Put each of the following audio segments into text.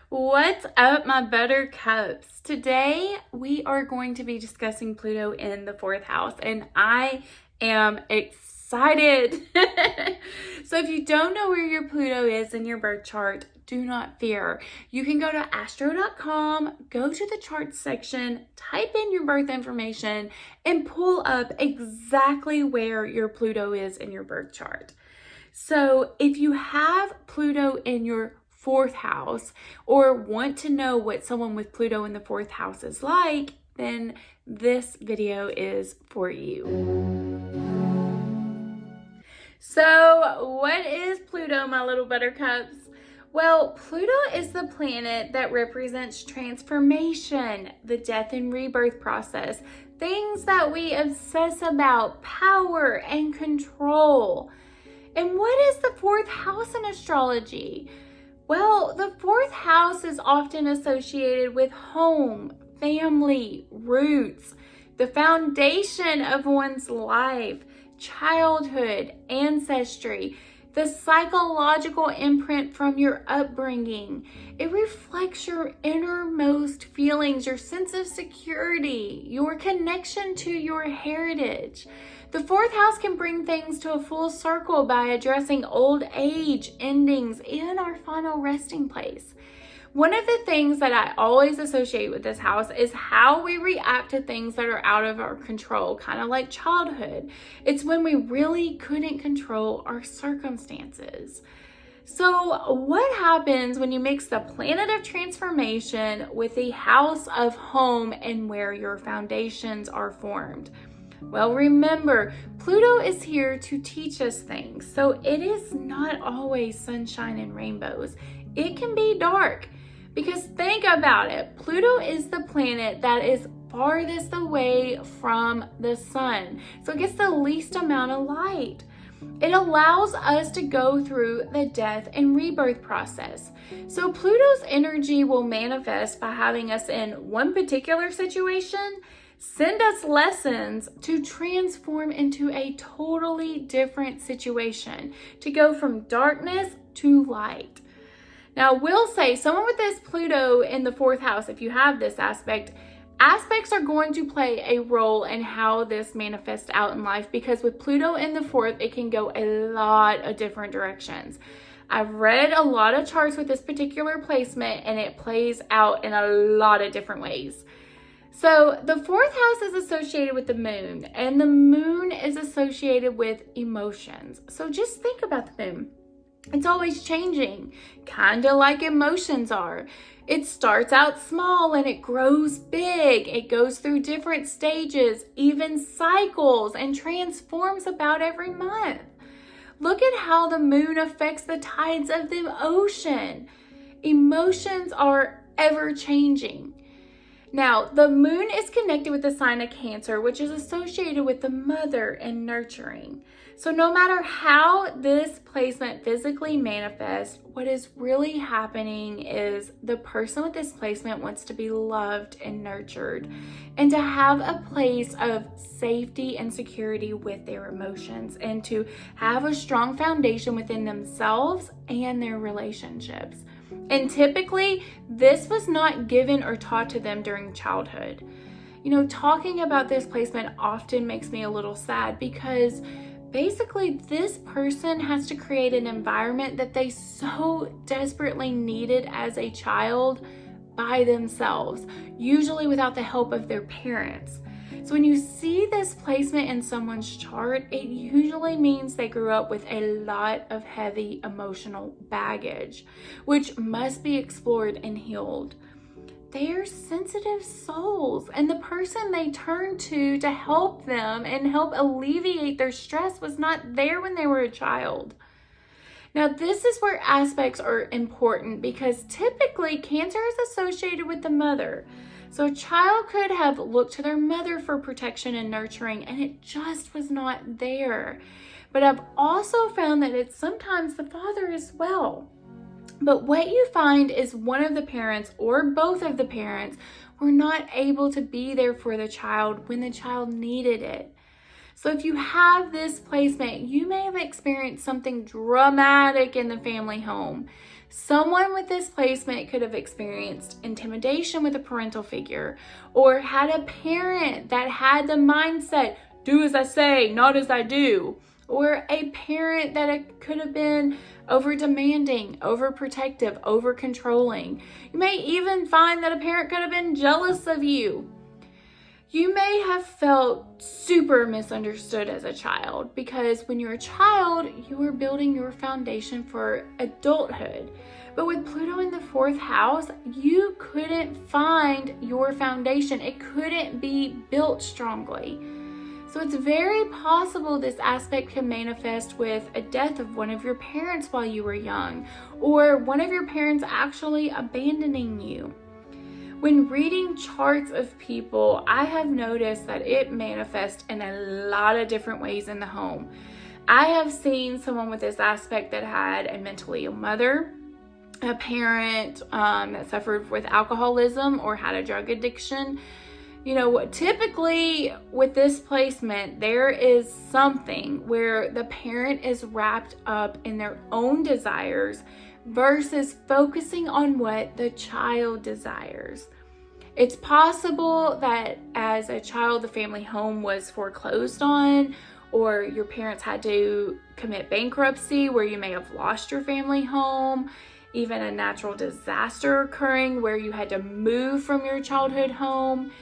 What's up, my buttercups? Today we are going to be discussing Pluto in the fourth house, and I am excited. So if you don't know where your Pluto is in your birth chart, do not fear. You can go to astro.com, go to the charts section, type in your birth information, and pull up exactly where your Pluto is in your birth chart. So if you have Pluto in your fourth house or want to know what someone with Pluto in the fourth house is like, then this video is for you. So what is Pluto, my little buttercups? Well, Pluto is the planet that represents transformation, the death and rebirth process, things that we obsess about, power and control. And what is the fourth house in astrology? Well, the fourth house is often associated with home, family, roots, the foundation of one's life, childhood, ancestry, the psychological imprint from your upbringing. It reflects your innermost feelings, your sense of security, your connection to your heritage. The fourth house can bring things to a full circle by addressing old age, endings, and our final resting place. One of the things that I always associate with this house is how we react to things that are out of our control, kind of like childhood. It's when we really couldn't control our circumstances. So what happens when you mix the planet of transformation with the house of home and where your foundations are formed? Well, remember, Pluto is here to teach us things, so it is not always sunshine and rainbows. It can be dark, because think about it. Pluto is the planet that is farthest away from the sun, so it gets the least amount of light. It allows us to go through the death and rebirth process. So Pluto's energy will manifest by having us in one particular situation, send us lessons to transform into a totally different situation, to go from darkness to light. Now, we'll say someone with this Pluto in the fourth house, if you have this aspects are going to play a role in how this manifests out in life, because with Pluto in the fourth, it can go a lot of different directions. I've read a lot of charts with this particular placement, and it plays out in a lot of different ways. So the fourth house is associated with the moon, and the moon is associated with emotions. So just think about the moon. It's always changing, kind of like emotions are. It starts out small and it grows big. It goes through different stages, even cycles, and transforms about every month. Look at how the moon affects the tides of the ocean. Emotions are ever changing. Now, the moon is connected with the sign of Cancer, which is associated with the mother and nurturing. So no matter how this placement physically manifests, what is really happening is the person with this placement wants to be loved and nurtured, and to have a place of safety and security with their emotions, and to have a strong foundation within themselves and their relationships. And typically, this was not given or taught to them during childhood. You know, talking about this placement often makes me a little sad, because basically this person has to create an environment that they so desperately needed as a child by themselves, usually without the help of their parents. So when you see this placement in someone's chart, it usually means they grew up with a lot of heavy emotional baggage, which must be explored and healed. They are sensitive souls, and the person they turn to help them and help alleviate their stress was not there when they were a child. Now, this is where aspects are important, because typically Cancer is associated with the mother. So a child could have looked to their mother for protection and nurturing, and it just was not there. But I've also found that it's sometimes the father as well. But what you find is one of the parents or both of the parents were not able to be there for the child when the child needed it. So if you have this placement, you may have experienced something dramatic in the family home. Someone with this placement could have experienced intimidation with a parental figure, or had a parent that had the mindset, do as I say, not as I do. Or a parent that could have been over demanding, overprotective, over controlling. You may even find that a parent could have been jealous of you. You may have felt super misunderstood as a child, because when you're a child, you were building your foundation for adulthood. But with Pluto in the 4th house, you couldn't find your foundation. It couldn't be built strongly. So it's very possible this aspect can manifest with a death of one of your parents while you were young, or one of your parents actually abandoning you. When reading charts of people, I have noticed that it manifests in a lot of different ways in the home. I have seen someone with this aspect that had a mentally ill mother, a parent that suffered with alcoholism or had a drug addiction. You know, typically with this placement, there is something where the parent is wrapped up in their own desires versus focusing on what the child desires. It's possible that as a child, the family home was foreclosed on, or your parents had to commit bankruptcy where you may have lost your family home, even a natural disaster occurring where you had to move from your childhood home,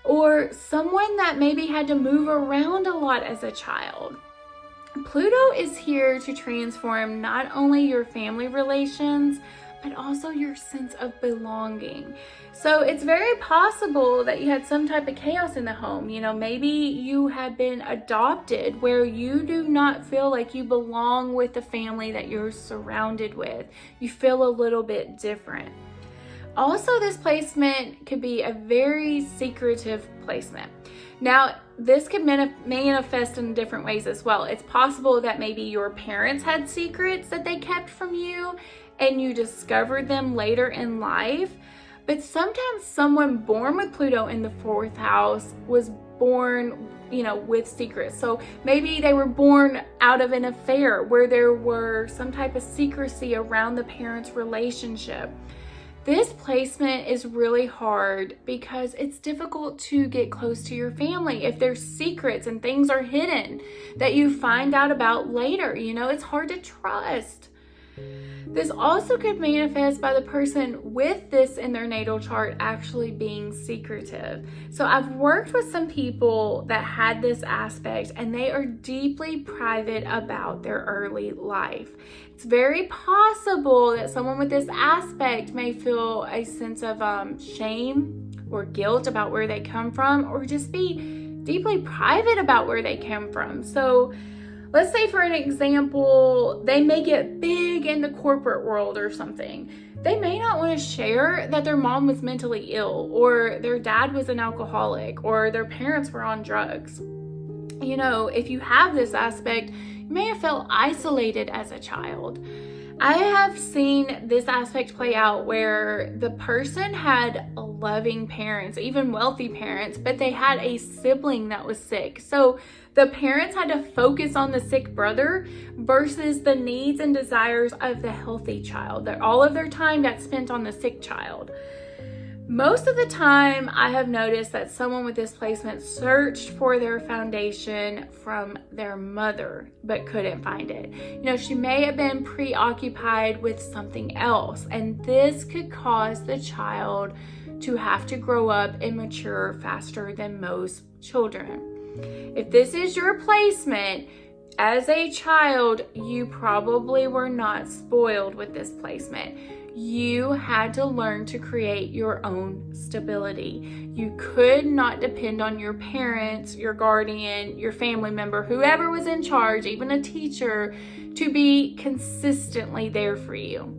or someone that maybe had to move around a lot as a child. Pluto is here to transform not only your family relations, but also your sense of belonging. So it's very possible that you had some type of chaos in the home. You know, maybe you have been adopted where you do not feel like you belong with the family that you're surrounded with. You feel a little bit different. Also, this placement could be a very secretive placement. Now, this could manifest in different ways as well. It's possible that maybe your parents had secrets that they kept from you and you discovered them later in life. But sometimes someone born with Pluto in the 4th house was born, you know, with secrets. So maybe they were born out of an affair where there were some type of secrecy around the parents' relationship. This placement is really hard because it's difficult to get close to your family if there's secrets and things are hidden that you find out about later. You know, it's hard to trust. This also could manifest by the person with this in their natal chart actually being secretive. So I've worked with some people that had this aspect and they are deeply private about their early life. It's very possible that someone with this aspect may feel a sense of shame or guilt about where they come from, or just be deeply private about where they come from. So let's say, for an example, they may get big in the corporate world or something. They may not want to share that their mom was mentally ill, or their dad was an alcoholic, or their parents were on drugs. You know, if you have this aspect, you may have felt isolated as a child. I have seen this aspect play out where the person had loving parents, even wealthy parents, but they had a sibling that was sick. So the parents had to focus on the sick brother versus the needs and desires of the healthy child. That all of their time got spent on the sick child. Most of the time, I have noticed that someone with this placement searched for their foundation from their mother, but couldn't find it. You know, she may have been preoccupied with something else, and this could cause the child to have to grow up and mature faster than most children. If this is your placement, as a child, you probably were not spoiled with this placement. You had to learn to create your own stability. You could not depend on your parents, your guardian, your family member, whoever was in charge, even a teacher, to be consistently there for you.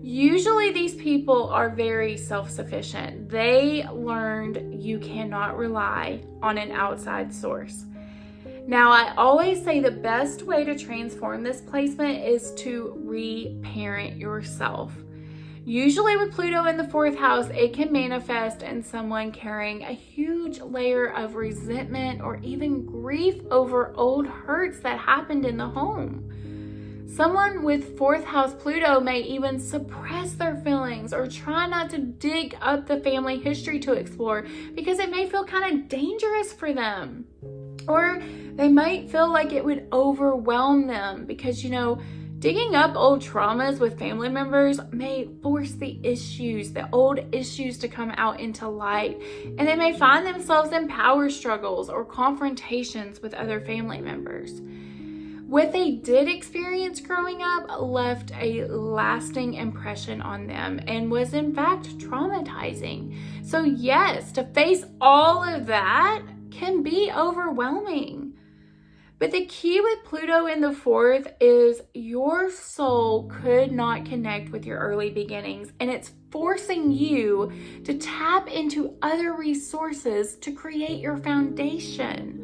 Usually these people are very self-sufficient. They learned you cannot rely on an outside source. Now, I always say the best way to transform this placement is to reparent yourself. Usually with Pluto in the 4th house, it can manifest in someone carrying a huge layer of resentment or even grief over old hurts that happened in the home. Someone with fourth house Pluto may even suppress their feelings or try not to dig up the family history to explore because it may feel kind of dangerous for them. Or they might feel like it would overwhelm them because, digging up old traumas with family members may force the old issues to come out into light, and they may find themselves in power struggles or confrontations with other family members. What they did experience growing up left a lasting impression on them and was in fact traumatizing. So yes, to face all of that can be overwhelming. But the key with Pluto in the fourth is your soul could not connect with your early beginnings, and it's forcing you to tap into other resources to create your foundation.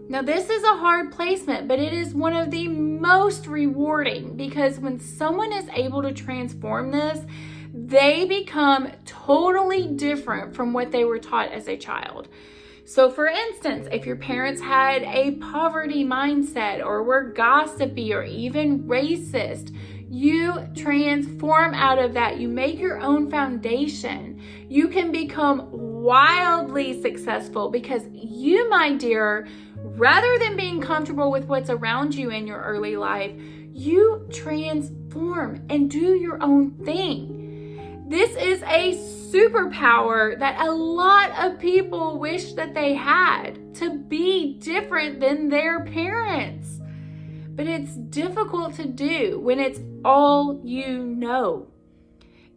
Now, this is a hard placement, but it is one of the most rewarding because when someone is able to transform this, they become totally different from what they were taught as a child. So for instance, if your parents had a poverty mindset or were gossipy or even racist, you transform out of that. You make your own foundation. You can become wildly successful because you, my dear, rather than being comfortable with what's around you in your early life, you transform and do your own thing. This is a superpower that a lot of people wish that they had, to be different than their parents. But it's difficult to do when it's all you know.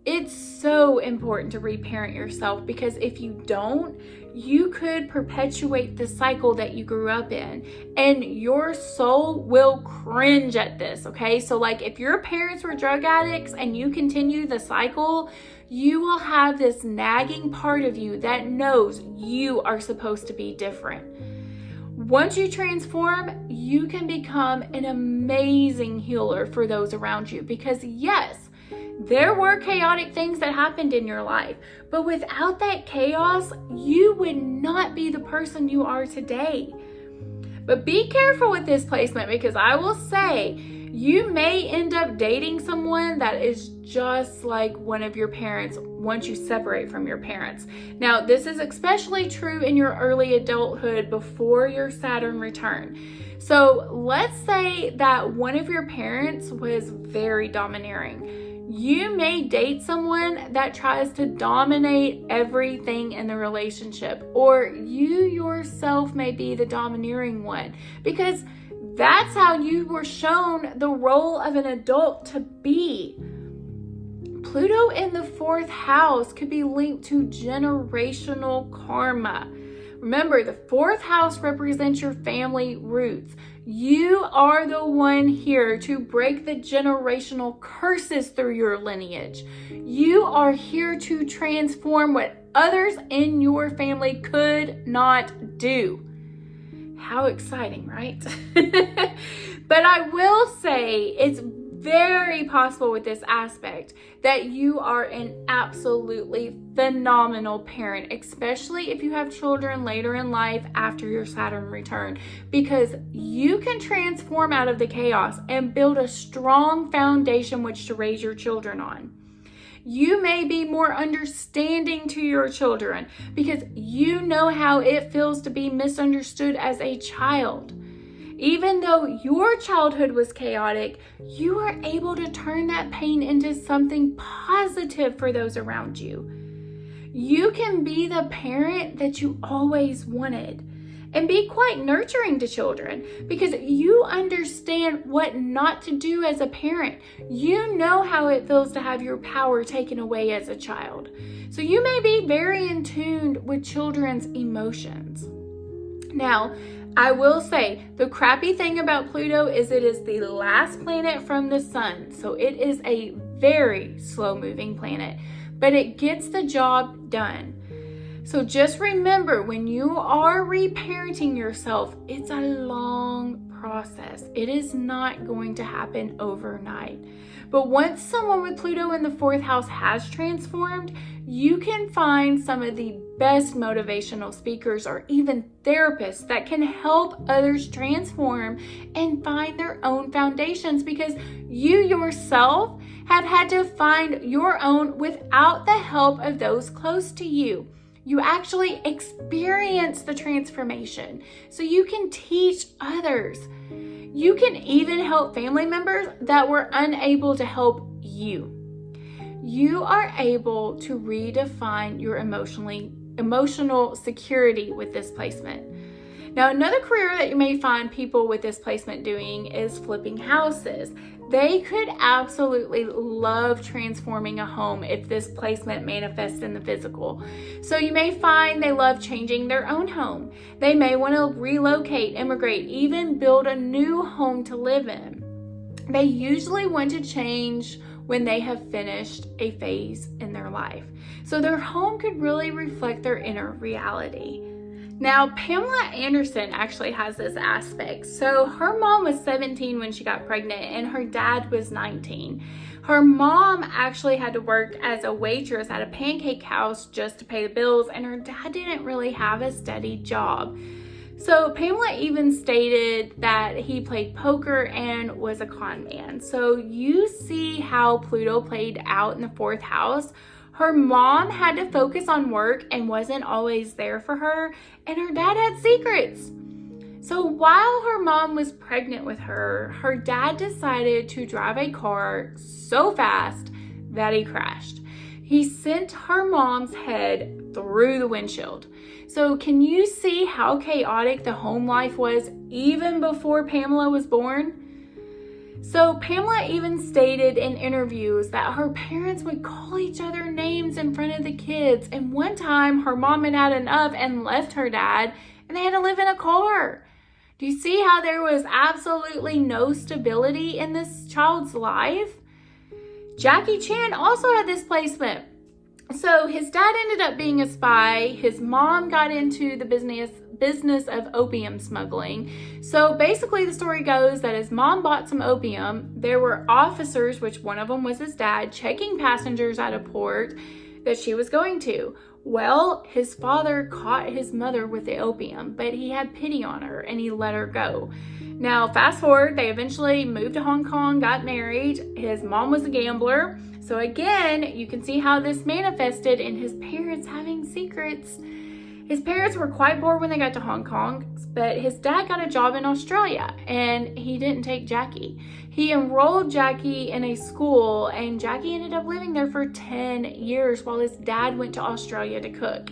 It's so important to reparent yourself because if you don't, you could perpetuate the cycle that you grew up in and your soul will cringe at this, okay? So like if your parents were drug addicts and you continue the cycle, you will have this nagging part of you that knows you are supposed to be different. Once you transform, you can become an amazing healer for those around you because yes, there were chaotic things that happened in your life, but without that chaos, you would not be the person you are today. But be careful with this placement because I will say you may end up dating someone that is just like one of your parents once you separate from your parents. Now, this is especially true in your early adulthood before your Saturn return. So let's say that one of your parents was very domineering. You may date someone that tries to dominate everything in the relationship, or you yourself may be the domineering one because that's how you were shown the role of an adult to be. Pluto in the fourth house could be linked to generational karma. Remember, the fourth house represents your family roots. You are the one here to break the generational curses through your lineage. You are here to transform what others in your family could not do. How exciting, right? But I will say it's very possible with this aspect that you are an absolutely phenomenal parent, especially if you have children later in life after your Saturn return, because you can transform out of the chaos and build a strong foundation which to raise your children on. You may be more understanding to your children because you know how it feels to be misunderstood as a child. Even though your childhood was chaotic, you were able to turn that pain into something positive for those around you. You can be the parent that you always wanted and be quite nurturing to children because you understand what not to do as a parent. You know how it feels to have your power taken away as a child. So you may be very in tune with children's emotions. Now, I will say the crappy thing about Pluto is it is the last planet from the sun. So it is a very slow moving planet, but it gets the job done. So just remember, when you are reparenting yourself, it's a long process. It is not going to happen overnight. But once someone with Pluto in the 4th house has transformed, you can find some of the best motivational speakers or even therapists that can help others transform and find their own foundations, because you yourself have had to find your own without the help of those close to you. You actually experience the transformation, so you can teach others. You can even help family members that were unable to help you. You are able to redefine your emotional security with this placement. Now, another career that you may find people with this placement doing is flipping houses. They could absolutely love transforming a home if this placement manifests in the physical. So you may find they love changing their own home. They may want to relocate, immigrate, even build a new home to live in. They usually want to change when they have finished a phase in their life. So their home could really reflect their inner reality. Now, Pamela Anderson actually has this aspect. So her mom was 17 when she got pregnant and her dad was 19. Her mom actually had to work as a waitress at a pancake house just to pay the bills, and her dad didn't really have a steady job. So Pamela even stated that he played poker and was a con man. So you see how Pluto played out in the 4th house. Her mom had to focus on work and wasn't always there for her, and her dad had secrets. So while her mom was pregnant with her, her dad decided to drive a car so fast that he crashed. He sent her mom's head through the windshield. So can you see how chaotic the home life was even before Pamela was born? So Pamela even stated in interviews that her parents would call each other names in front of the kids. And one time her mom had had enough and left her dad, and they had to live in a car. Do you see how there was absolutely no stability in this child's life? Jackie Chan also had this placement. So his dad ended up being a spy. His mom got into the business of opium smuggling. So basically the story goes that his mom bought some opium. There were officers, which one of them was his dad, checking passengers at a port that she was going to. Well, his father caught his mother with the opium, but he had pity on her and he let her go. Now, fast forward, they eventually moved to Hong Kong, got married. His mom was a gambler. So again, you can see how this manifested in his parents having secrets. His parents were quite bored when they got to Hong Kong, but his dad got a job in Australia and he didn't take Jackie. He enrolled Jackie in a school and Jackie ended up living there for 10 years while his dad went to Australia to cook.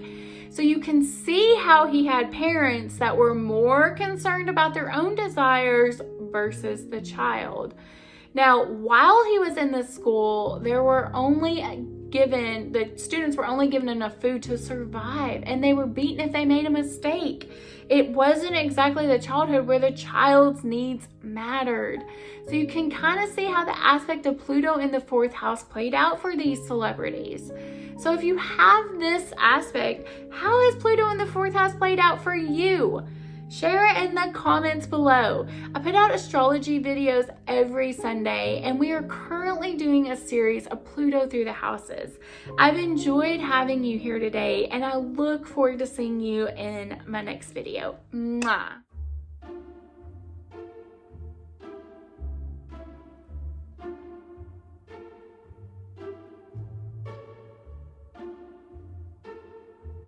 So you can see how he had parents that were more concerned about their own desires versus the child. Now, while he was in this school, the students were only given enough food to survive, and they were beaten if they made a mistake. It wasn't exactly the childhood where the child's needs mattered. So you can kind of see how the aspect of Pluto in the 4th house played out for these celebrities. So if you have this aspect, how has Pluto in the 4th house played out for you? Share it in the comments below. I put out astrology videos every Sunday, and we are currently doing a series of Pluto through the houses. I've enjoyed having you here today, and I look forward to seeing you in my next video. Mwah.